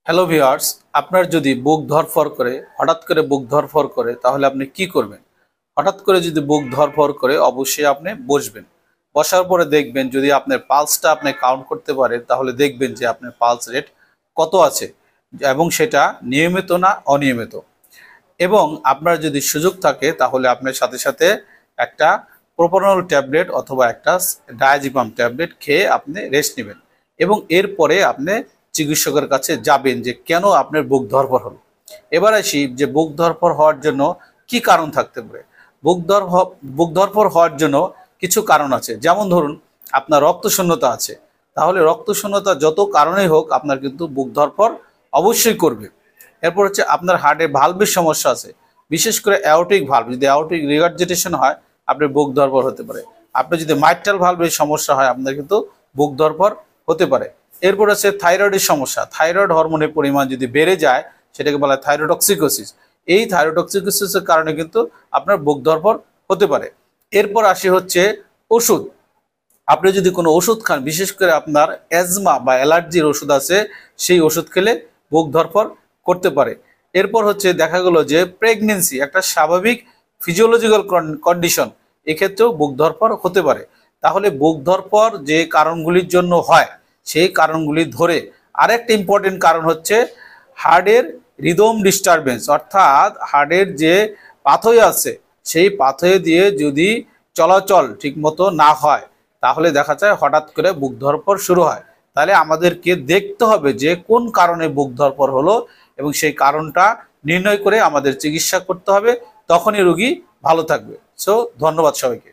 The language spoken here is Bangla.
হ্যালো ভিউয়ার্স, আপনার যদি বুক ধড়ফড় করে, হঠাৎ করে বুক ধড়ফড় করে, তাহলে আপনি কি করবেন? হঠাৎ করে যদি বুক ধড়ফড় করে, অবশ্যই আপনি বসবেন। বসার পরে দেখবেন, যদি আপনার পালসটা আপনি কাউন্ট করতে পারেন, তাহলে দেখবেন যে আপনার পালস রেট কত আছে এবং সেটা নিয়মিত না অনিয়মিত। এবং আপনার যদি সুযোগ থাকে, তাহলে আপনার সাথে সাথে একটা প্রোপানল ট্যাবলেট অথবা একটা ডায়াজিপাম ট্যাবলেট খেয়ে আপনি রেস্ট নেবেন এবং এরপরে আপনি চিকিৎসকের কাছে যাবেন যে কেন আপনার বুক ধড়ফড় হলো। এবার আসি যে বুক ধড়ফড় হওয়ার জন্য কি কারণ থাকতে পারে। বুক ধড়ফড় হওয়ার জন্য কিছু কারণ আছে, যেমন ধরুন আপনার রক্তশূন্যতা আছে, তাহলে রক্তশূন্যতা যত কারণেই হোক আপনার কিন্তু বুক ধড়ফড় অবশ্যই করবে। এরপর হচ্ছে আপনার হার্টে ভালভের সমস্যা আছে, বিশেষ করে অ্যাওর্টিক ভালভ, যদি অ্যাওর্টিক রিগার্জিটেশন হয় আপনার বুক ধড়ফড় হতে পারে। আপনার যদি মাইট্রাল ভালভের সমস্যা হয় আপনার কিন্তু বুক ধড়ফড় হতে পারে। এরপর আছে থাইরয়েডের সমস্যা, থাইরয়েড হরমোনের পরিমাণ যদি বেড়ে যায় সেটাকে বলা হয় থাইরোটক্সিকোসিস। এই থাইরোটক্সিকোসিসের কারণে কিন্তু আপনার বুক ধড়ফড় হতে পারে। এরপর আসি হচ্ছে ওষুধ। আপনি যদি কোনো ওষুধ খান, বিশেষ করে আপনার অ্যাজমা বা অ্যালার্জির ওষুধ আছে, সেই ওষুধ খেলে বুক ধড়ফড় করতে পারে। এরপর হচ্ছে দেখা গেল যে প্রেগনেন্সি একটা স্বাভাবিক ফিজিওলজিক্যাল কন্ডিশন, এক্ষেত্রেও বুক ধড়ফড় হতে পারে। তাহলে বুক ধড়ফড় যে কারণগুলির জন্য হয় সেই কারণগুলি ধরে আরেকটা ইম্পর্টেন্ট কারণ হচ্ছে হার্টের রিদম ডিস্টারবেন্স, অর্থাৎ হার্টের যে পাথওয়ে আছে সেই পাথওয়ে দিয়ে যদি চলাচল ঠিকমতো না হয় তাহলে দেখা যায় হঠাৎ করে বুক ধড়ফড় শুরু হয়। তাহলে আমাদেরকে দেখতে হবে যে কোন কারণে বুক ধড়ফড় হলো এবং সেই কারণটা নির্ণয় করে আমাদের চিকিৎসা করতে হবে, তখনই রোগী ভালো থাকবে। সো ধন্যবাদ সবাইকে।